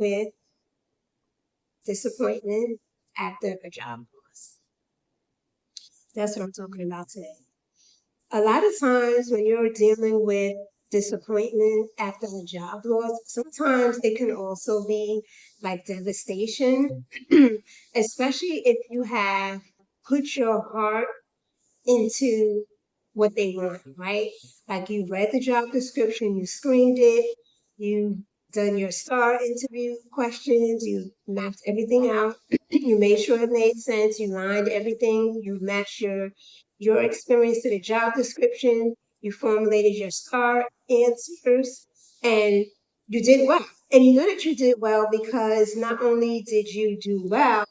with disappointment after a job loss. That's what I'm talking about today. A lot of times when you're dealing with disappointment after a job loss, sometimes it can also be like devastation, especially if you have put your heart into what they want, right? Like you read the job description, you screened it, you done your STAR interview questions, you mapped everything out, you made sure it made sense, you lined everything, you matched your experience to the job description, you formulated your STAR answers, and you did well. And you know that you did well because not only did you do well,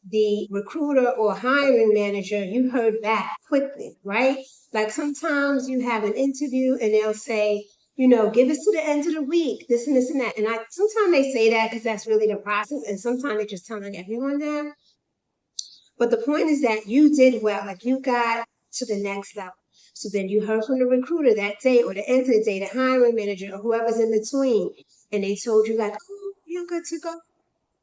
the recruiter or hiring manager, you heard back quickly, right? Like sometimes you have an interview and they'll say, give us to the end of the week, this and this and that. And sometimes they say that because that's really the process, and sometimes they're just telling everyone that. But the point is that you did well, like you got to the next level. So then you heard from the recruiter that day or the end of the day, the hiring manager or whoever's in between, and they told you like, oh, you're good to go.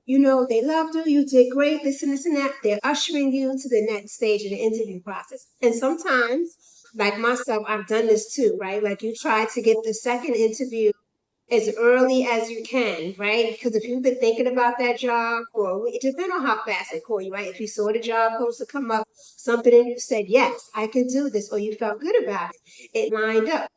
They loved you, you did great, this and that. They're ushering you to the next stage of the interview process. And sometimes, like myself, I've done this too, right? Like you try to get the second interview as early as you can, right? Because if you've been thinking about that job for a week, it depends on how fast they call you, right? If you saw the job post to come up, something and you said, yes, I can do this, or you felt good about it, it lined up.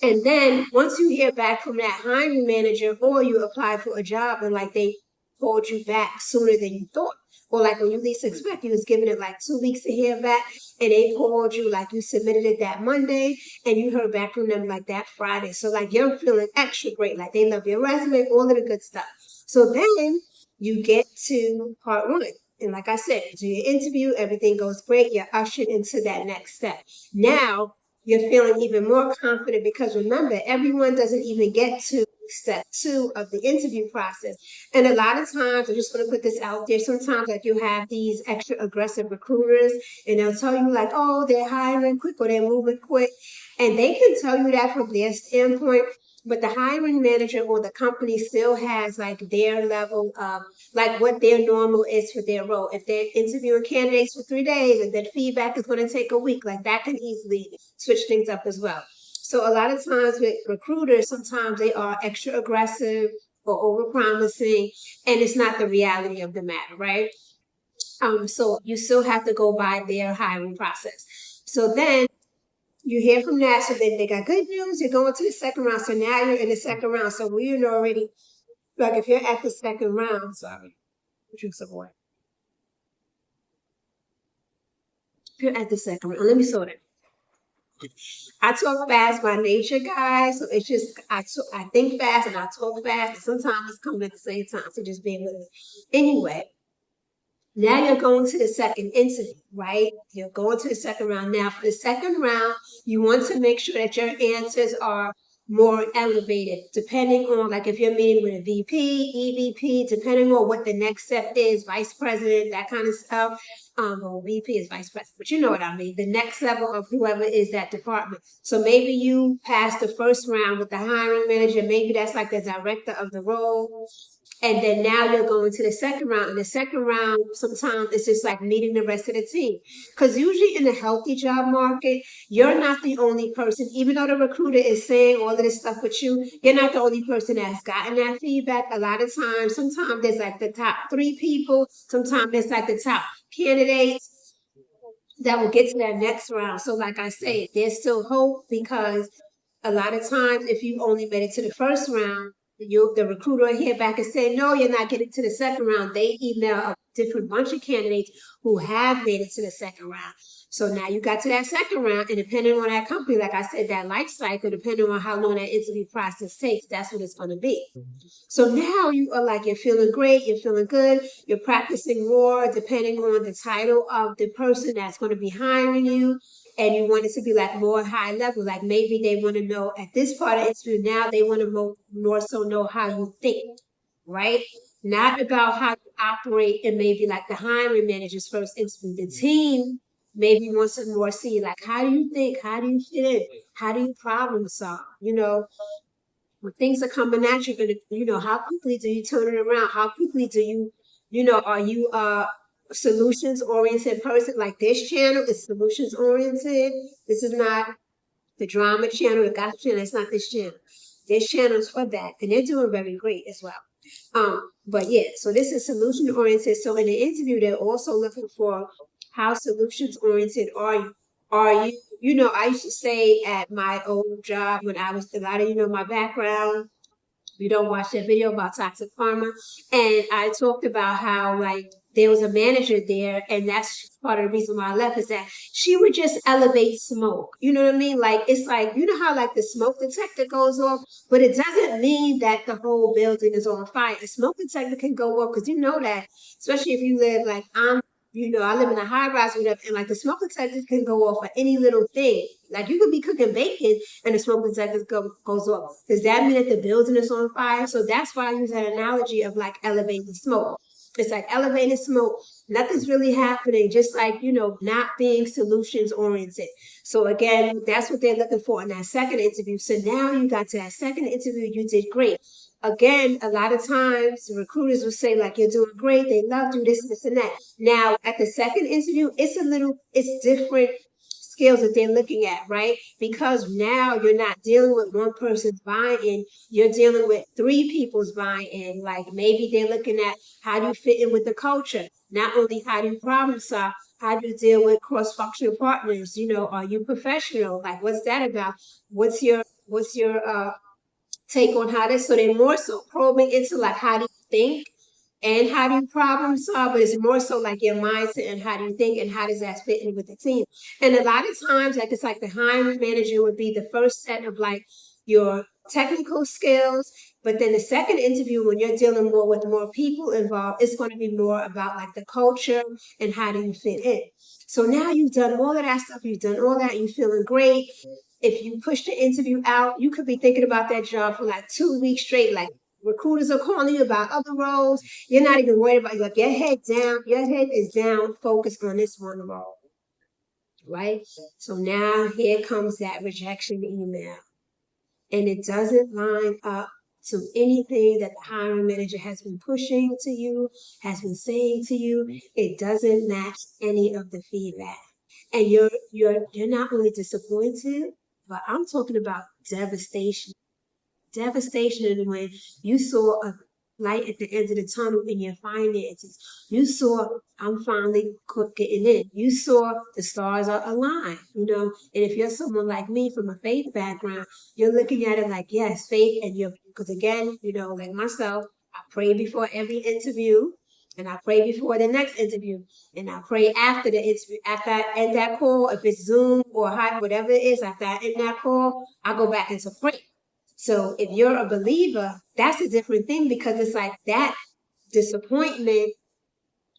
And then once you hear back from that hiring manager or you apply for a job and like they called you back sooner than you thought, or like when you least expect, you was giving it like 2 weeks to hear back and they called you like you submitted it that Monday and you heard back from them like that Friday. So like you're feeling extra great, like they love your resume, all of the good stuff. So then you get to part one. And like I said, you do your interview, everything goes great, you're ushered into that next step. Now you're feeling even more confident because remember, everyone doesn't even get to step two of the interview process. And a lot of times, I'm just going to put this out there, sometimes like you have these extra aggressive recruiters and they'll tell you like, oh, they're hiring quick or they're moving quick. And they can tell you that from their standpoint, but the hiring manager or the company still has like their level of like what their normal is for their role. If they're interviewing candidates for 3 days and then feedback is going to take a week, like that can easily switch things up as well. So a lot of times with recruiters, sometimes they are extra aggressive or over promising, and it's not the reality of the matter, right? So you still have to go by their hiring process. So then you hear from that, so then they got good news, you're going to the second round. So now you're in the second round. So we're already, like if you're at the second round, sorry, drink some water. If you're at the second round, let me sort it. I talk fast by nature, guys. So it's just I think fast and I talk fast, and sometimes it's coming at the same time. So just being with me. Anyway, now you're going to the second interview, right? You're going to the second round. Now, for the second round, you want to make sure that your answers are more elevated, depending on, like, if you're meeting with a VP, EVP, depending on what the next step is, vice president, that kind of stuff. Well, VP is vice president, but you know what I mean. The next level of whoever is that department. So maybe you passed the first round with the hiring manager. Maybe that's like the director of the role. And then now you're going to the second round. And the second round, sometimes it's just like meeting the rest of the team. Because usually in a healthy job market, you're not the only person, even though the recruiter is saying all of this stuff with you, you're not the only person that's gotten that feedback. A lot of times, sometimes there's like the top 3 people, sometimes there's like the top candidates that will get to that next round. So like I said, there's still hope because a lot of times if you only made it to the first round, the recruiter will hear back and say, no, you're not getting to the second round. They email a different bunch of candidates who have made it to the second round. So now you got to that second round, and depending on that company, like I said, that life cycle, depending on how long that interview process takes, that's what it's going to be. So now you are like, you're feeling great, you're feeling good, you're practicing more depending on the title of the person that's going to be hiring you. And you want it to be like more high level, like maybe they want to know at this part of the interview, now they want to more so know how you think, right? Not about how you operate and maybe like the hiring manager's first interview. The team maybe wants to more see like, how do you think? How do you fit in? How do you problem solve? when things are coming at you, how quickly do you turn it around? How quickly do you, are you a solutions oriented person? Like this channel is solutions oriented. This is not the drama channel, the gossip channel. It's not this channel. This channel is for that, and they're doing very great as well. But yeah, so this is solution oriented. So in the interview, they're also looking for how solutions oriented are you? Are you, I used to say at my old job when I was a lot of, my background, you don't watch that video about toxic pharma. And I talked about how like there was a manager there, and that's part of the reason why I left is that she would just elevate smoke. You know what I mean? Like it's like how like the smoke detector goes off, but it doesn't mean that the whole building is on fire. A smoke detector can go off because you know that, especially if you live like I live in a high rise with and like the smoke detector can go off for any little thing. Like you could be cooking bacon and the smoke detector goes off. Does that mean that the building is on fire? So that's why I use that analogy of like elevating smoke. It's like elevating smoke. Nothing's really happening, just like, not being solutions oriented. So again, that's what they're looking for in that second interview. So now you got to that second interview, you did great. Again, a lot of times recruiters will say like, you're doing great. They loved you, this, and that. Now at the second interview, it's different skills that they're looking at, right? Because now you're not dealing with one person's buy-in, you're dealing with three people's buy-in. Like maybe they're looking at how do you fit in with the culture? Not only how do you problem solve, how do you deal with cross-functional partners? Are you professional? Like what's that about? What's your take on how this? So they're more so probing into like how do you think and how do you problem solve, but it's more so like your mindset and how do you think and how does that fit in with the team. And a lot of times, like it's like the hiring manager would be the first set of like your technical skills, but then the second interview when you're dealing more with more people involved, it's going to be more about like the culture and how do you fit in. So now you've done all of that stuff, you've done all that, you're feeling great. If you push the interview out, you could be thinking about that job for like 2 weeks straight. Like recruiters are calling you about other roles. You're not even worried about like your head down. Your head is down, focused on this one role. Right? So now here comes that rejection email. And it doesn't line up to anything that the hiring manager has been pushing to you, has been saying to you. It doesn't match any of the feedback. And you're not only disappointed, but I'm talking about devastation. Devastation when you saw a light at the end of the tunnel in your finances. You saw I'm finally getting in. You saw the stars are aligned, And if you're someone like me from a faith background, you're looking at it like, yes, faith, and because again, like myself, I pray before every interview. And I pray before the next interview. And I pray after the interview. After I end that call, if it's Zoom or whatever it is, after I end that call, I go back into prayer. So if you're a believer, that's a different thing because it's like that disappointment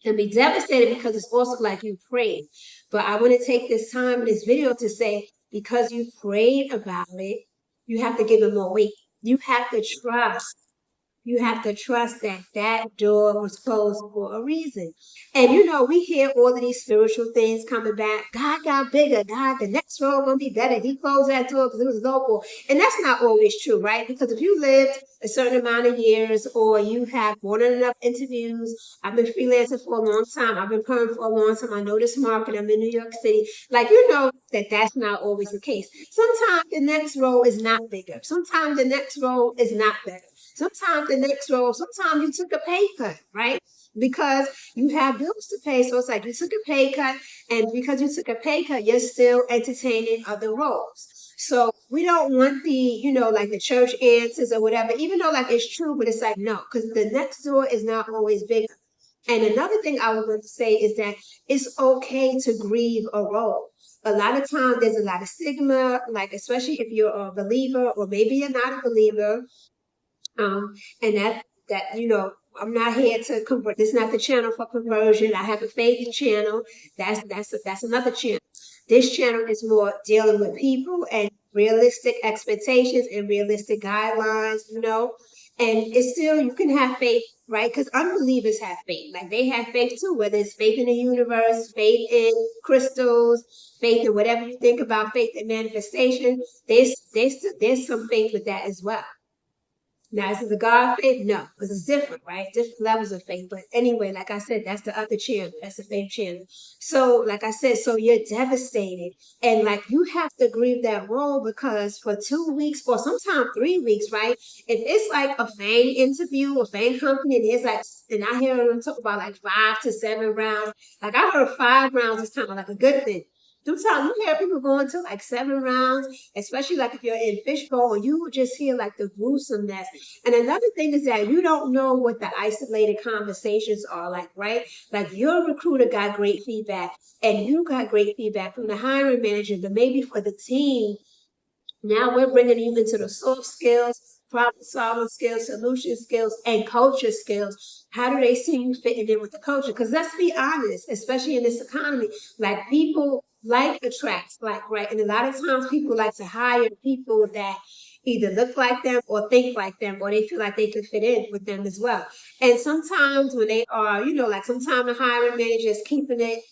can be devastating because it's also like you prayed. But I want to take this time in this video to say, because you prayed about it, you have to give it more weight. You have to trust. You have to trust that that door was closed for a reason. And we hear all of these spiritual things coming back. God got bigger. God, the next role gonna be better. He closed that door because it was local. And that's not always true, right? Because if you lived a certain amount of years or you have more than enough interviews, I've been freelancing for a long time. I've been perm for a long time. I know this market. I'm in New York City. Like, that's not always the case. Sometimes the next role is not bigger. Sometimes the next role is not better. Sometimes the next role, sometimes you took a pay cut, right? Because you have bills to pay. So it's like you took a pay cut, and because you took a pay cut, you're still entertaining other roles. So we don't want like the church answers or whatever, even though like it's true, but it's like, no, because the next door is not always bigger. And another thing I was going to say is that it's okay to grieve a role. A lot of times there's a lot of stigma, like especially if you're a believer or maybe you're not a believer. And I'm not here to convert. This is not the channel for conversion. I have a faith channel. That's another channel. This channel is more dealing with people and realistic expectations and realistic guidelines, And it's still, you can have faith, right? Because unbelievers have faith. Like they have faith too, whether it's faith in the universe, faith in crystals, faith in whatever you think about faith and manifestation. There's some faith with that as well. Now, is it the God faith? No, because it's different, right? Different levels of faith. But anyway, like I said, that's the other channel. That's the faith channel. So, like I said, so you're devastated. And like you have to grieve that role because for 2 weeks or sometimes 3 weeks, right? If it's like a FANG interview, a FANG company, and it's like, and I hear them talk about like 5 to 7 rounds. Like I heard 5 rounds is kind of like a good thing. Sometimes you hear people going to like 7 rounds, especially like if you're in fishbowl, and you will just hear like the gruesomeness. And another thing is that you don't know what the isolated conversations are like, right? Like your recruiter got great feedback and you got great feedback from the hiring manager, but maybe for the team, now we're bringing you into the soft skills, problem solving skills, solution skills, and culture skills. How do they see you fitting in with the culture? Because let's be honest, especially in this economy, like people like attracts, like, right? And a lot of times people like to hire people that either look like them or think like them, or they feel like they can fit in with them as well. And sometimes when they are, like sometimes the hiring manager is keeping it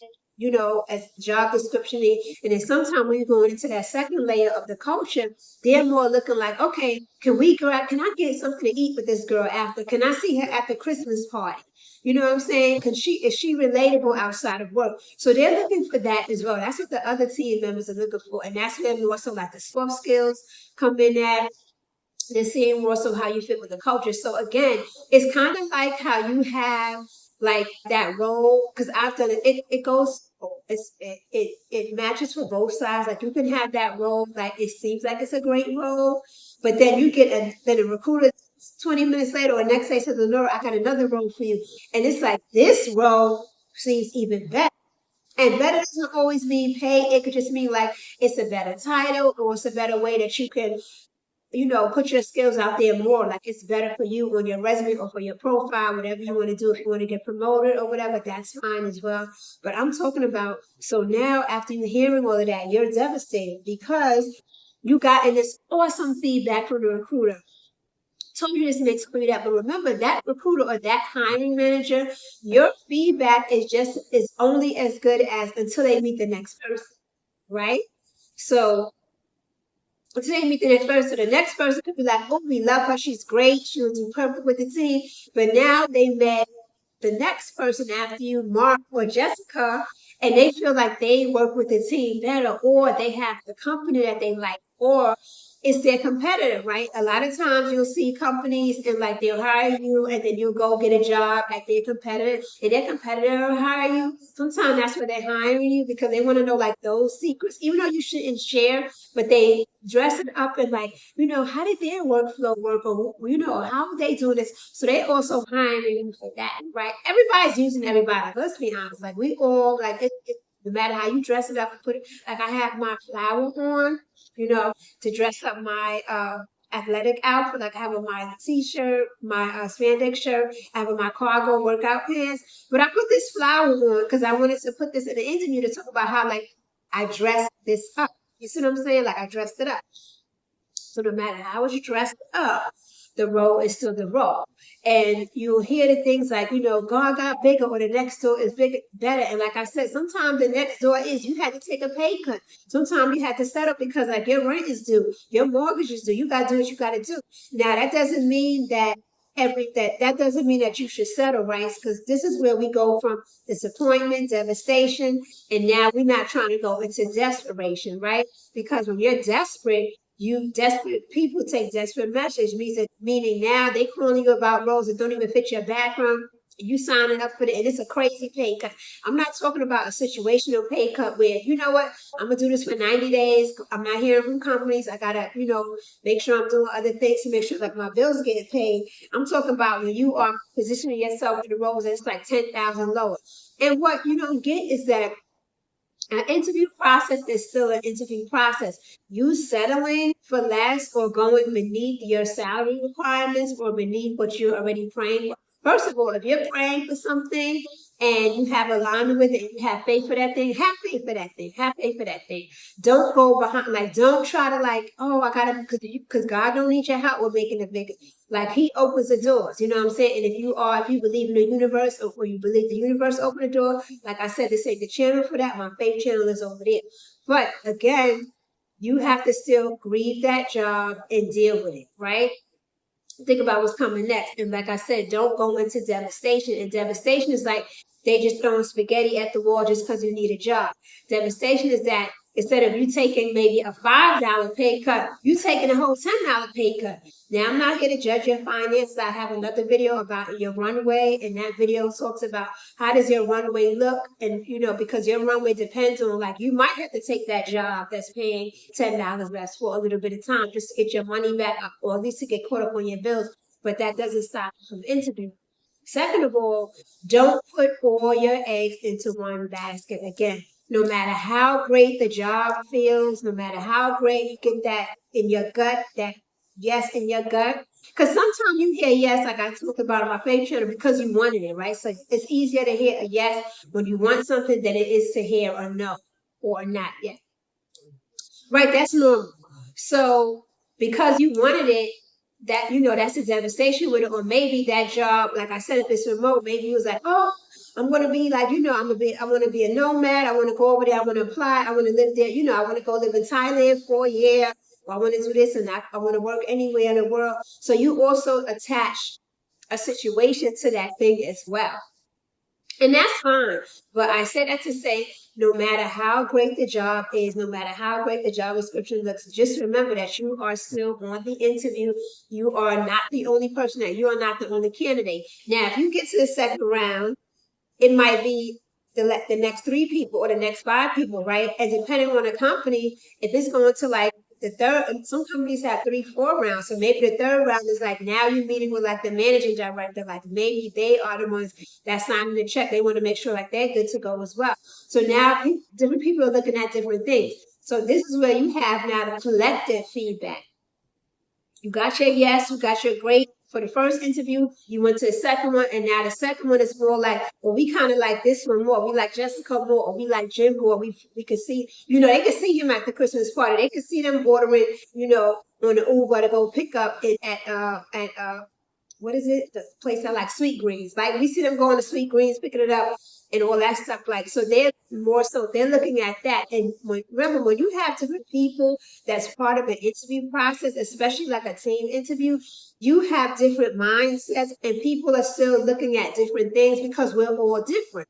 as job description. And then sometimes when you're going into that second layer of the culture, they're more looking like, okay, can I get something to eat with this girl after? Can I see her at the Christmas party? You know what I'm saying? Is she relatable outside of work? So they're looking for that as well. That's what the other team members are looking for. And that's where more so like the soft skills come in at. They're seeing more so how you fit with the culture. So again, it's kind of like how you have like that role because I've done it. It goes. It matches for both sides. Like you can have that role. Like it seems like it's a great role, but then you get then a recruiter 20 minutes later or next day says, "Lenora, I got another role for you," and it's like this role seems even better. And better doesn't always mean pay. It could just mean like it's a better title or it's a better way that you can put your skills out there more. Like it's better for you on your resume or for your profile, whatever you want to do. If you want to get promoted or whatever, that's fine as well. But I'm talking about, so now after you hearing all of that, you're devastated because you got in this awesome feedback from the recruiter. Told you this makes me that, but remember that recruiter or that hiring manager, your feedback is only as good as until they meet the next person, right? So today meet the next person. So the next person could be like, oh, we love her. She's great. She'll do perfect with the team. But now they met the next person after you, Mark or Jessica, and they feel like they work with the team better, or they have the company that they like, or it's their competitor, right? A lot of times you'll see companies and like they'll hire you and then you'll go get a job at their competitor and their competitor will hire you. Sometimes that's where they're hiring you because they want to know like those secrets, even though you shouldn't share, but they dress it up and like, how did their workflow work or, how are they doing this? So they also hiring you for that, right? Everybody's using everybody. Let's be honest. Like we all, like no matter how you dress it up and put it, like I have my flower on, to dress up my athletic outfit. Like I have on my t-shirt, my spandex shirt, I have on my cargo workout pants. But I put this flower on because I wanted to put this in the interview to talk about how like I dressed this up. You see what I'm saying? Like I dressed it up. So no matter how it's dressed up, the role is still the role. And you'll hear the things like, God got bigger or the next door is bigger, better. And like I said, sometimes the next door is you had to take a pay cut. Sometimes you had to settle because like your rent is due, your mortgage is due. You got to do what you got to do. Now that doesn't mean that that doesn't mean that you should settle, right? Because this is where we go from disappointment, devastation, and now we're not trying to go into desperation, right? Because when you're desperate, people take desperate measures, meaning now they calling you about roles that don't even fit your background. You signing up for it, and it's a crazy pay cut. I'm not talking about a situational pay cut where, you know what, I'm gonna do this for 90 days. I'm not hearing from companies. I gotta, make sure I'm doing other things to make sure that my bills get paid. I'm talking about when you are positioning yourself in the roles that's like 10,000 lower. And what you don't get is that an interview process is still an interview process. You settling for less or going beneath your salary requirements or beneath what you're already praying for. First of all, if you're praying for something and you have alignment with it and you have faith for that thing, have faith for that thing. Have faith for that thing. Don't go behind, like, don't try to like, oh, I gotta, because God don't need your help with making it bigger. Like he opens the doors, you know what I'm saying? And if you believe in the universe or you believe the universe open the door, like I said, this ain't the channel for that. My faith channel is over there. But again, you have to still grieve that job and deal with it, right? think about what's coming next. And like I said, don't go into devastation. And devastation is like they just throwing spaghetti at the wall just because you need a job. Devastation is that instead of you taking maybe a $5 pay cut, you taking a whole $10 pay cut. Now, I'm not here to judge your finances. I have another video about your runway, and that video talks about how does your runway look, and because your runway depends on, like, you might have to take that job that's paying $10 less for a little bit of time just to get your money back up, or at least to get caught up on your bills. But that doesn't stop you from interviewing. Second of all, don't put all your eggs into one basket. Again, no matter how great the job feels, no matter how great you get that in your gut, that yes in your gut. Because sometimes you hear yes, like I talked about on my favorite channel, because you wanted it, right? So it's easier to hear a yes when you want something than it is to hear a no or not yet. Right, that's normal. So because you wanted it, that's a devastation with it. Or maybe that job, like I said, if it's remote, maybe you was like, oh, I'm gonna be like, I wanna be a nomad, I wanna go over there, I wanna apply, I wanna live there, I wanna go live in Thailand for a year, or I wanna do this and I wanna work anywhere in the world. So you also attach a situation to that thing as well. And that's fine. But I said that to say, no matter how great the job is, no matter how great the job description looks, just remember that you are still on the interview. You are not the only person, that you are not the only candidate. Now, if you get to the second round, it might be the next 3 people or the next 5 people, right? And depending on the company, if it's going to like the third, some companies have 3, 4 rounds. So maybe the third round is like now you're meeting with like the managing director, like maybe they are the ones that signing the check. They want to make sure like they're good to go as well. So now different people are looking at different things. So this is where you have now the collective feedback. You got your yes, you got your great for the first interview, you went to the second one, and now the second one is more like, well, we kind of like this one more. We like Jessica more, or we like Jim more. We could see, they could see him at the Christmas party. They could see them ordering, on the Uber to go pick up it at what is it? The place I like, Sweet Greens. Like we see them going to Sweet Greens, picking it up and all that stuff. Like, so they're looking at that. And remember, when you have different people that's part of an interview process, especially like a team interview, you have different mindsets and people are still looking at different things because we're all different.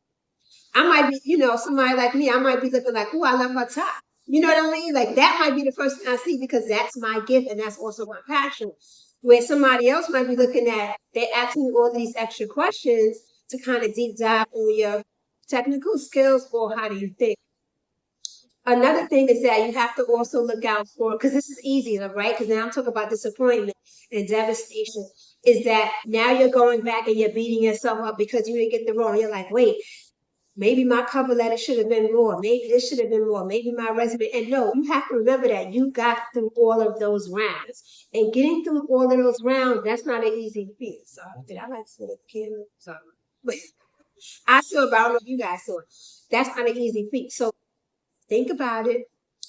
I might be, somebody like me, I might be looking like, oh, I love her top. You know what I mean? Like that might be the first thing I see because that's my gift and that's also my passion. Where somebody else might be looking at, they're asking you all these extra questions to kind of deep dive on your technical skills or how do you think. Another thing is that you have to also look out for, because this is easy, right? Because now I'm talking about disappointment and devastation, is that now you're going back and you're beating yourself up because you didn't get the role. You're like, wait, maybe my cover letter should have been more. Maybe this should have been more. Maybe my resume. And no, you have to remember that you got through all of those rounds. And getting through all of those rounds, that's not an easy feat. So, did I like to see the camera? Sorry. But I saw it, but I don't know if you guys saw it. That's not an easy feat. So, think about it.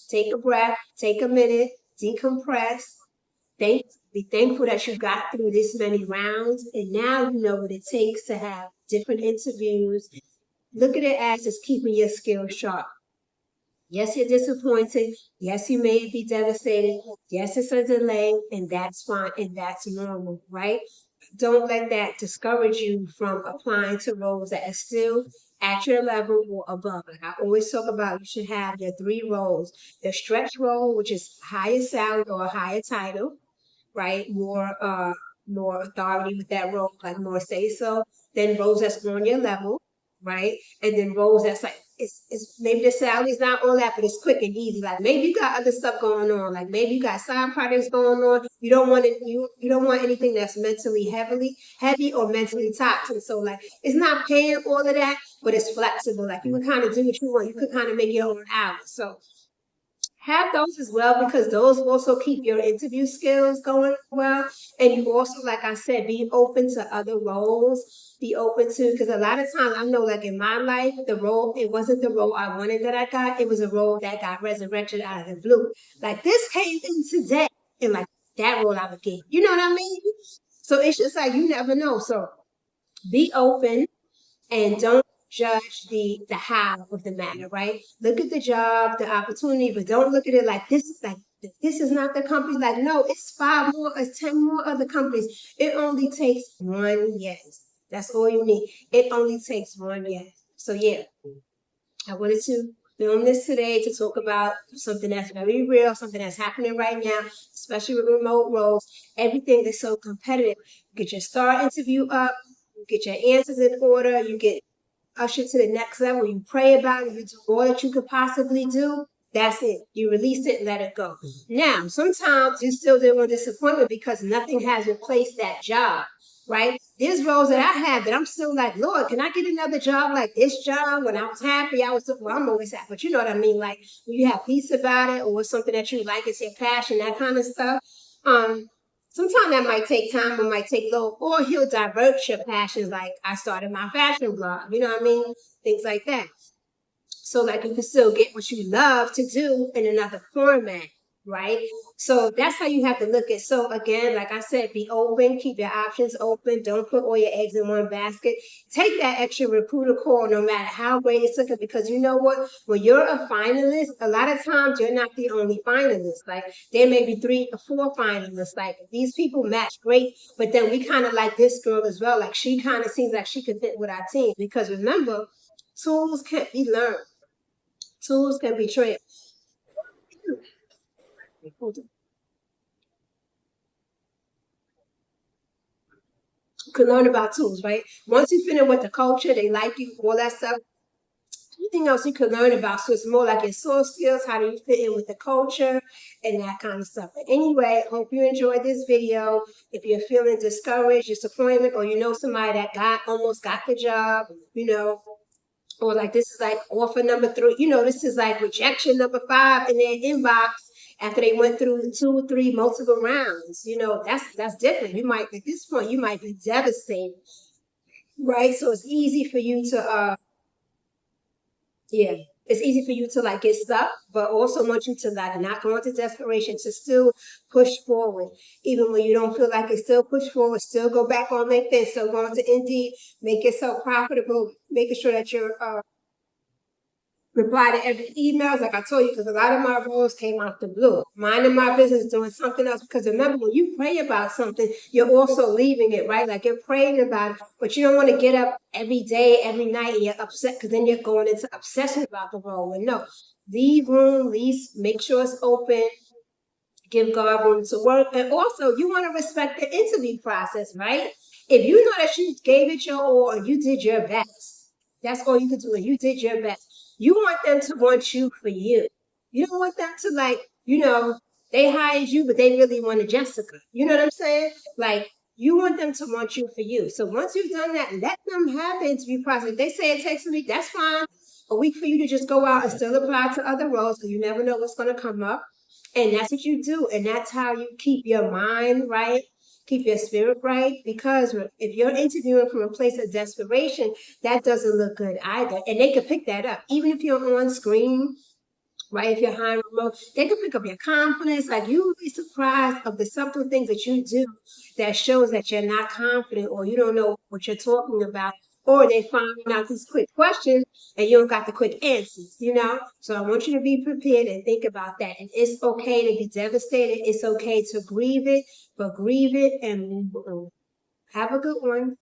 Take a breath. Take a minute. Decompress. Be thankful that you got through this many rounds. And now you know what it takes to have different interviews. Look at it as it's keeping your skills sharp. Yes, you're disappointed. Yes, you may be devastated. Yes, it's a delay, and that's fine, and that's normal, right? Don't let that discourage you from applying to roles that are still at your level or above. Like I always talk about, you should have your 3 roles. The stretch role, which is higher salary or higher title, right? More authority with that role, like more say so. Then roles that's on your level, right? And then roles that's like it's maybe the salary's not all that, but it's quick and easy. Like maybe you got other stuff going on. Like maybe you got side projects going on. You don't want it. You don't want anything that's mentally heavy or mentally toxic. So like it's not paying all of that, but it's flexible. Like you can kind of do what you want. You could kind of make your own hours. So have those as well because those also keep your interview skills going well. And you also, like I said, be open to other roles. Be open to, because a lot of times I know, like in my life, it wasn't the role I wanted that I got. It was a role that got resurrected out of the blue. Like this came in today, and like that role I would get. You know what I mean? So it's just like you never know. So be open and don't judge the how of the matter, right? Look at the job, the opportunity, but don't look at it like this is not the company. Like, no, it's 5 more, it's 10 more other companies. It only takes one yes. That's all you need. It only takes one yes. So yeah, I wanted to film this today to talk about something that's very real, something that's happening right now, especially with remote roles. Everything is so competitive. You get your star interview up, you get your answers in order, you get ushered to the next level. You pray about it, you do all that you could possibly do. That's it. You release it and let it go. Now, sometimes you still deal with disappointment because nothing has replaced that job, right? There's roles that I have that I'm still like, Lord, can I get another job like this job? When I was happy, well, I'm always happy, but you know what I mean? Like when you have peace about it or something that you like, it's your passion, that kind of stuff. Um, Sometimes that might take time, it might take little, or he'll divert your passions. Like I started my fashion blog, you know what I mean? Things like that. So like you can still get what you love to do in another format, right? So that's how you have to look at. So again, like I said, be open, keep your options open. Don't put all your eggs in one basket. Take that extra recruiter call no matter how great it's looking, because you know what? When you're a finalist, a lot of times you're not the only finalist. Like there may be 3 or 4 finalists. Like these people match great, but then we kind of like this girl as well. Like she kind of seems like she could fit with our team, because remember, tools can't be learned. Tools can be trained. You can learn about tools, right? Once you fit in with the culture, they like you, all that stuff. Anything else you can learn about. So it's more like your soft skills, how do you fit in with the culture and that kind of stuff. But anyway, hope you enjoyed this video. If you're feeling discouraged, disappointment, or you know somebody that almost got the job, or like this is like offer number 3, this is like rejection number 5 in their inbox after they went through 2, 3 multiple rounds. That's different. You might at this point you might be devastated, right? So it's easy for you to yeah, it's easy for you to like get stuck, but also want you to like not go into desperation, to still push forward, even when you don't feel like it. Still push forward, still go back on LinkedIn, still go into Indeed, make yourself profitable, making sure that you're reply to every emails, like I told you, because a lot of my roles came out the blue. Minding my business, doing something else. Because remember, when you pray about something, you're also leaving it, right? Like you're praying about it, but you don't want to get up every day, every night, and you're upset because then you're going into obsession about the role. And no, leave room, make sure it's open, give God room to work. And also, you want to respect the interview process, right? If you know that you gave it your all and you did your best, that's all you can do. And you did your best. You want them to want you for you. You don't want them to like, they hired you, but they really wanted Jessica. You know what I'm saying? Like, you want them to want you for you. So once you've done that, let them have the interview process. If they say it takes a week, that's fine. A week for you to just go out and still apply to other roles, because you never know what's going to come up. And that's what you do. And that's how you keep your mind right, keep your spirit right. Because if you're interviewing from a place of desperation, that doesn't look good either. And they can pick that up. Even if you're on screen, right? If you're hiring remote, they can pick up your confidence. Like you will be surprised of the subtle things that you do that shows that you're not confident or you don't know what you're talking about. Or they find out these quick questions and you don't got the quick answers. So I want you to be prepared and think about that. And it's okay to be devastated. It's okay to grieve it, but grieve it and move on. Have a good one.